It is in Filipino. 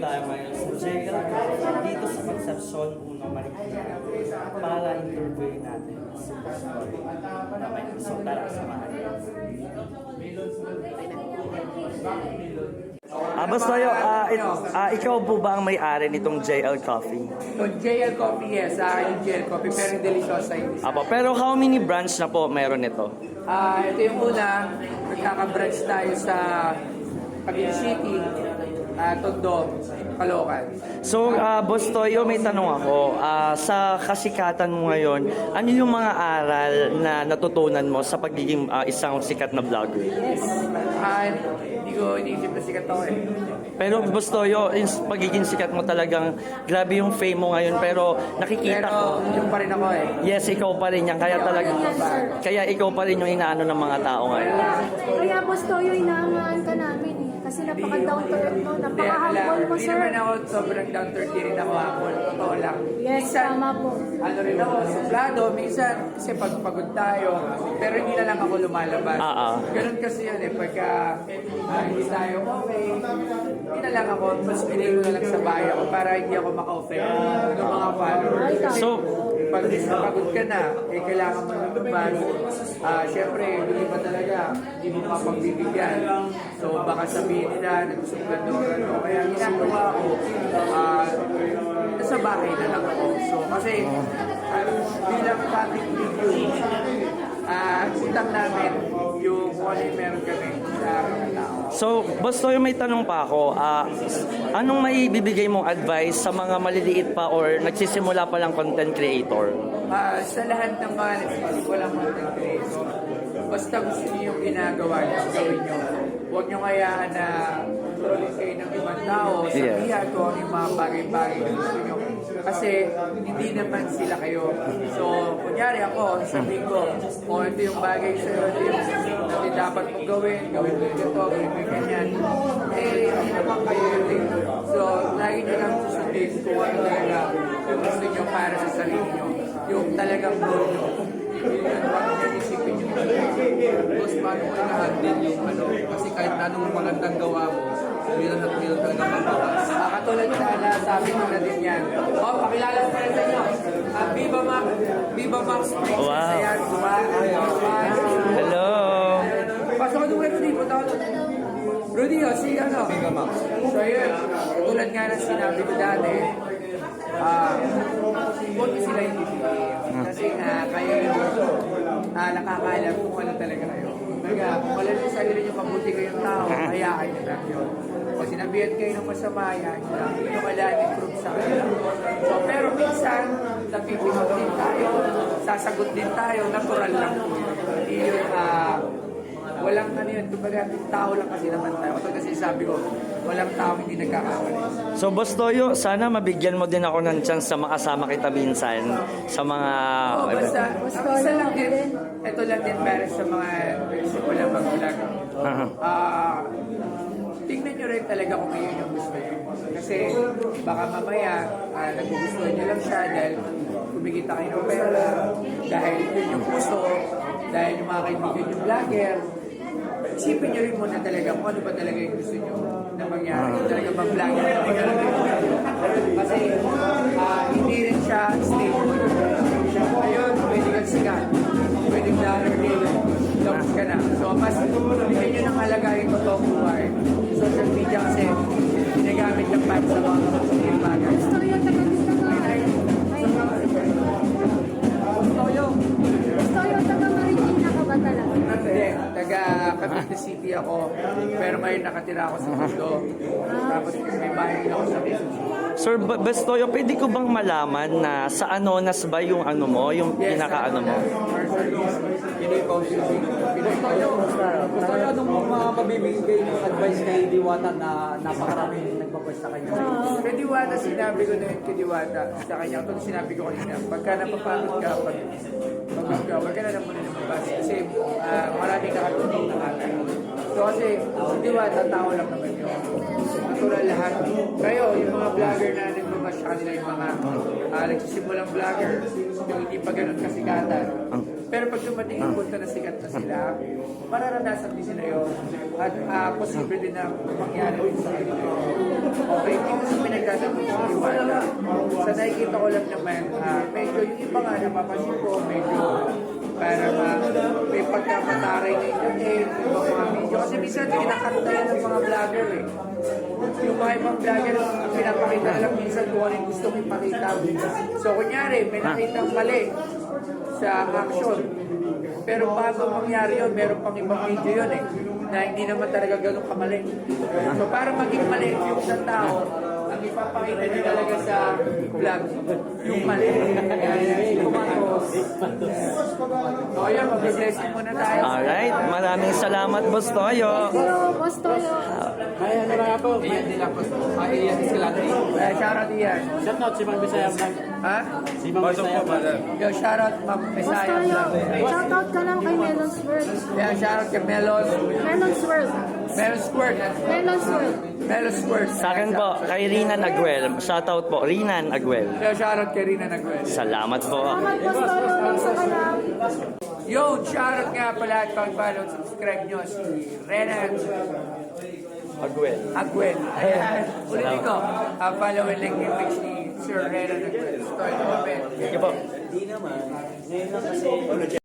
tayo ngayon sa JL dito sa Concepcion Uno Marikina para interviewin natin si Bastoy. So tara, samahan niyo. Bastoy, ikaw po ba ang may-ari nitong JL Coffee? So, JL Coffee, yes. Yung JL Coffee, pero deliciosa yun. Pero how many branch na po meron nito? Ito yung una, magkaka-branch tayo sa Cavite City, Tondo, Caloocan. So, Boss Toyo, may tanong ako. Sa kasikatan mo ngayon, ano yung mga aral na natutunan mo sa pagiging isang sikat na vlogger? Yes. Hindi ko iniisip na sikat ako eh. Pero Boss Toyo, yung pagiging sikat mo talagang grabe yung fame mo ngayon, pero nakikita ko. Pero yung pa rin ako eh. Yes, ikaw pa rin yan. Kaya ikaw pa rin yung inaano ng mga tao ngayon. Kaya Boss Toyo, inaangaan ka namin eh. Kasi napaka-down to earth mo, napaka-humble mo, Hindi sir. naman ako sobrang down to earth, di rin ako humble. Totoo lang. Yes, tama po. Ano rin ako, suplado, minsan, kasi pagod tayo, pero hindi na lang ako lumalabas. Ganun kasi yun eh, pagka hindi tayo okay, hindi na lang ako, mas pinay ko na lang sa bahay ako para hindi ako maka-offend ng mga followers. So, pag pagod ka na, kailangan mo ng lumabas. Siyempre, hindi pa talaga, hindi mo mapagbibigyan. So, baka sabihin nila, nagsuplado, ano. Kaya ginagawa ko, nasa bahay na lang ako. So, kasi, bilang public figure, utang namin yung kung ano yung meron kami sa mga tao. So, Boss Toyo, may tanong pa ako. Anong maibibigay mong advice sa mga maliliit pa or nagsisimula pa lang content creator? Sa lahat ng mga nagsisimula content creator, basta gusto niyo yung ginagawa niyo, gawin niyo. Huwag niyo kayaan na trolling kayo ng ibang tao, sabihan ko yung mga bagay-bagay na gusto niyo. Kasi hindi naman sila kayo. So, kunyari ako, sabihin ko, ito yung bagay sa'yo, ito yung dapat mong gawin mo ito, gawin mo ganyan. Hindi naman kayo yun eh. So, lagi niyo lang susundin kung ano talaga yung gusto niyo para sa sarili niyo. Yung talagang goal niyo. Huwag niyo isipin yung Boss, paano mo na-handle yung ano? Kasi kahit anong magandang gawa mo, meron at meron talaga magbakas. Katulad na sabi ko na din yan. Pakilala ko pala sa inyo. Viva Max Springs. Wow. Ayan, Hello! pasok ko doon Rudy. Punta ko doon. Rudy, si ano? Viva Max. So yun, tulad nga ng sinabi ko dati, huwag niyo sila yung pipiliin. Kasi kayo yung nakakaalam kung ano talaga kayo. Kaya kung wala sa sarili niyo mabuti kayong tao, hayaan niyo lang yun. Pag sinabihan kayo ng masama, hayaan niyo lang. Hindi niyo kailangan improve sa kanila. So, pero minsan, napipinot din tayo, sasagot din tayo, natural lang po yun. Hindi yun, walang ano yun, kumbaga, tao lang kasi naman tayo. Ito kasi sabi ko, walang tao hindi nagkakamali. So, Boss Toyo, sana mabigyan mo din ako ng chance sa makasama kita minsan sa mga... Basta, isa lang din, ito lang din para sa mga nagsimula mag-vlog. Tingnan nyo rin talaga kung ngayon yung gusto nyo. Kasi baka mamaya, nagugustuhan nyo lang siya dahil kumikita kayo ng pera, dahil yun yung gusto, dahil yung mga kaibigan yung vlogger. Isipin nyo rin muna talaga kung ano ba talaga yung gusto nyo na mangyari. Talaga bang vlogger talaga yung kasi hindi rin siya stable. Ayun, pwede kang sikat. Pwede vlogger din. Tapos ka na. So, mas bigyan nyo ng halaga yung totoong buhay. Social media kasi ginagamit ng fans sa mga kapatid bagay. Boss Toyo, taga dito ka. Boss Toyo, taga Marikina ka ba talaga? Hindi, taga Cavite City ako. Pero ngayon nakatira ako sa Tondo. Tapos may bahay ako sa Quezon City. Sir Boss Toyo, pwede ko bang malaman na sa Anonas ba yung ano mo, yung pinaka-ano mo? Gusto nyo anong mga mabibigay ng advice kay Diwata na napakaraming nagpapost sa kanya? Kay Diwata, sinabi ko na yun kay Diwata. Sa kanya, ito sinabi ko kanina. Pagka napapagod ka, huwag ka na lang muna lumabas. Kasi maraming nakatulong na kagad. So kasi, si Diwata, tao lang naman yun. Natural lahat. Kayo, yung mga vlogger na nagbabash sa kanila, yung mga nagsisimulang vlogger, yung hindi pa ganun kasikatan. Pero pag dumating yung punta na sikat na sila, mararanasan din sila yun. At posible din na mangyari din sa kanila. hindi ko sa pinagdadamit ng Diwata. Sa nakikita ko lang naman, medyo yung iba nga napapansin ko, medyo para may pagkakataray na internet, yung mga video. Kasi minsan kinakanta yan ng mga vlogger eh. Yung mga ibang vlogger, ang pinapakita na lang minsan kung ano yung gusto mong ipakita. So kunyari, may nakitang mali sa action. Pero bago mangyari yun, meron pang ibang video yun eh, na hindi naman talaga ganun kamali. So para maging mali yung isang tao, ang ipapakita niya talaga sa vlog, yung mali. So yan, mag-blessing muna tayo. Alright, maraming salamat, Boss Toyo. Thank you, Boss Toyo. Ay, ano na po? Iyan din ako. Iyan Escalante. Shoutout Iyan. Shout out si Mang Bisaya Vlog. Ha? Si Mang Bisaya Vlog. Yo, shoutout Ma'am Boss Messiah Toyo, Vlog. shoutout ka lang kay Melon's World. Yan, shoutout kay Melon. Melon's World. Melon Squirt. Melon's World. Melon Squirt. Sa akin po, kay Rinan Aguel. Shoutout po, Rinan Aguel. Yo, shoutout kay Rina Naguel. Salamat po. Salamat, Boss Toyo. Lang sa kanam. Yo, shoutout nga pala at pag-follow, subscribe nyo si Renan Aguel. Aguel. Ayan. Ulitin ko. Follow and like yung page ni Sir Renan Aguel. Ito, ito, Sige po. Hindi naman. Ngayon lang kasi